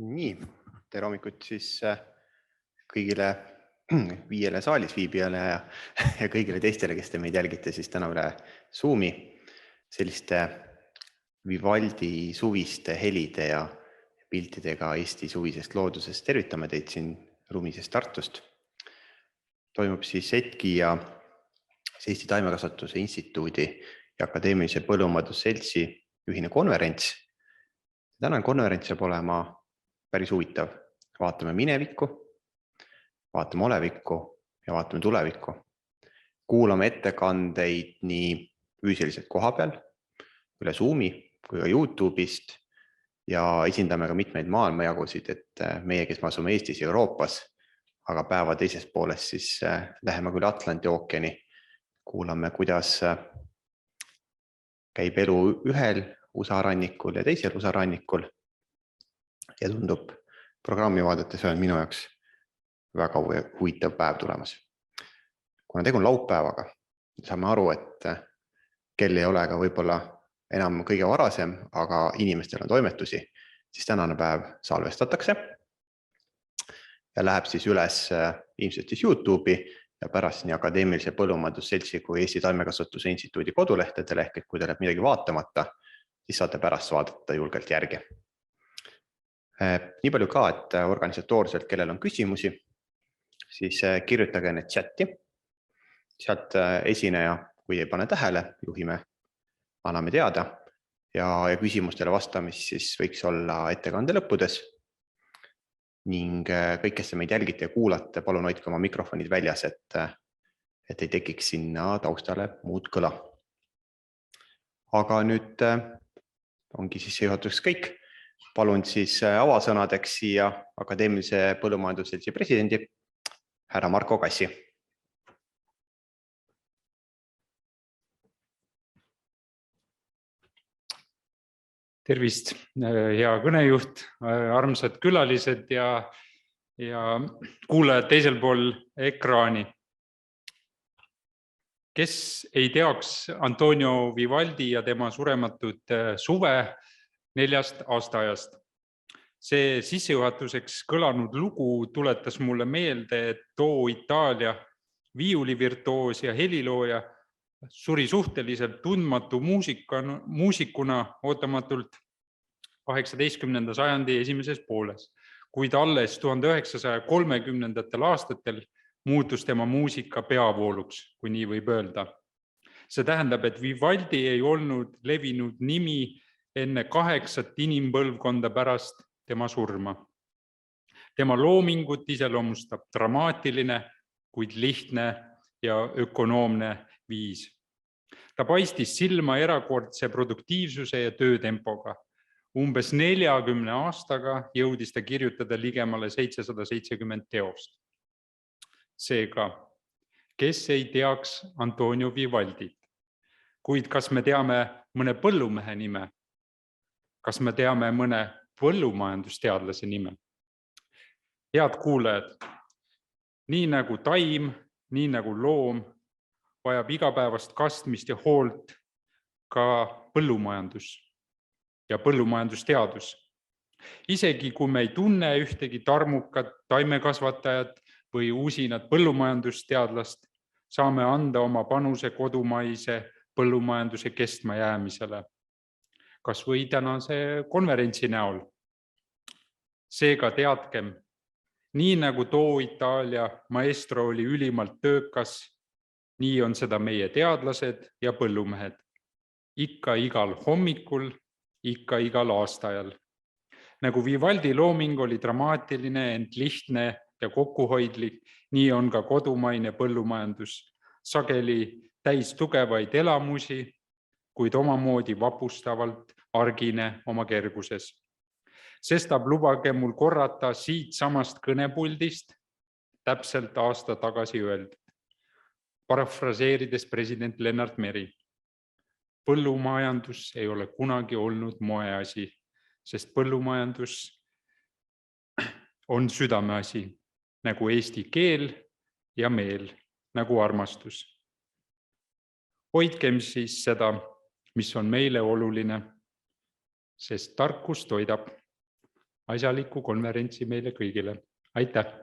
Nii, tere hommikut siis kõigile 5 saalis viibijale ja kõigile teistele, kes te meid jälgite siis täna üle Zoomi selliste Vivaldi suviste helide ja piltidega Eesti suvisest loodusest. Tervitame teid siin ruumisest Tartust. Toimub siis ETKI ja Eesti Taimekasvatuse Instituudi ja Akadeemilise Põllumajandusseltsi ühine konverents. Tänane konverents saab olema päris huvitav. Vaatame minevikku, vaatame olevikku ja vaatame tulevikku. Kuulame ettekandeid nii füüsiliselt kohapeal, üle Zoomi kui ka YouTube'ist ja esindame ka mitmeid maailmajagusid, et meie, kes me asume Eestis ja Euroopas, aga päeva teises pooles siis läheme küll Atlandi ookeani, kuulame, kuidas käib elu ühel USA rannikul ja teisel USA rannikul. Ja tundub programmi vaadates on minu jaoks väga huvitav päev tulemas. Kuna tegu on laupäevaga, saame aru, et kell ei ole ka võib-olla enam kõige varasem, aga inimestel on toimetusi, siis tänane päev salvestatakse ja läheb siis üles ilmselt siis YouTube'i ja pärast nii Akadeemilise Põllumajandusseltsi kui Eesti Taimekasvatuse Instituudi kodulehtedele, ehk et kui te olete midagi vaatamata, siis saate pärast vaadata julgelt järgi. Nii palju ka, et organisatoorselt, kellel on küsimusi, siis kirjutage need chati. Sealt esineja, kui ei pane tähele, juhime, anname teada ja küsimustele vastamist siis võiks olla ettekande lõppudes. Ning kõik, kes meid jälgite ja kuulate, palun hoidke oma mikrofonid väljas, et ei tekiks sinna taustale muud kõla. Aga nüüd ongi siis juhatuseks kõik. Palun siis avasõnadeks siia Akadeemilise Põllumajandusseltsi presidendi härra Marko Kassi. Tervist, hea kõnejuht, armsad külalised ja kuulajad teisel pool ekraani. Kes ei teaks Antonio Vivaldi ja tema surematut suve 4 aastaajast? See sissejuhatuseks kõlanud lugu tuletas mulle meelde, et too Itaalia viiulivirtuoos ja helilooja suri suhteliselt tundmatu muusikuna ootamatult 18. sajandi esimeses pooles, kuid alles 1930. aastatel muutus tema muusika peavooluks, kui nii võib öelda. See tähendab, et Vivaldi ei olnud levinud nimi enne 8 inimpõlvkonda pärast tema surma. Tema loomingut iseloomustab dramaatiline, kuid lihtne ja ökonoomne viis. Ta paistis silma erakordse produktiivsuse ja töötempoga. Umbes 40 aastaga jõudis ta kirjutada ligemale 770 teost. Seega, kes ei teaks Antonio Vivaldit? Kuid kas me teame mõne põllumehe nime? Kas me teame mõne põllumajandusteadlase nime? Head kuulajad, nii nagu taim, nii nagu loom vajab igapäevast kastmist ja hoolt ka põllumajandus ja põllumajandusteadus. Isegi kui me ei tunne ühtegi tarmukat taimekasvatajat või usinat põllumajandusteadlast, saame anda oma panuse kodumaise põllumajanduse kestmajäämisele. Kas või tänase konverentsi näol. Seega teadkem, nii nagu too Itaalia maestro oli ülimalt töökas, nii on seda meie teadlased ja põllumehed. Ikka igal hommikul, ikka igal aastaajal. Nagu Vivaldi looming oli dramaatiline, ent lihtne ja kokkuhoidlik, nii on ka kodumaine põllumajandus. Sageli täis tugevaid elamusi, kuid omamoodi vapustavalt argine oma kerguses. Sestap lubage mul korrata siit samast kõnepuldist täpselt aasta tagasi öeldud, parafraseerides president Lennart Meri. Põllumajandus ei ole kunagi olnud moeasi, sest põllumajandus on südameasi, nagu eesti keel ja meel, nagu armastus. Hoidkem siis seda, mis on meile oluline, sest tarkus toidab asjaliku konverentsi meile kõigile. Aitäh!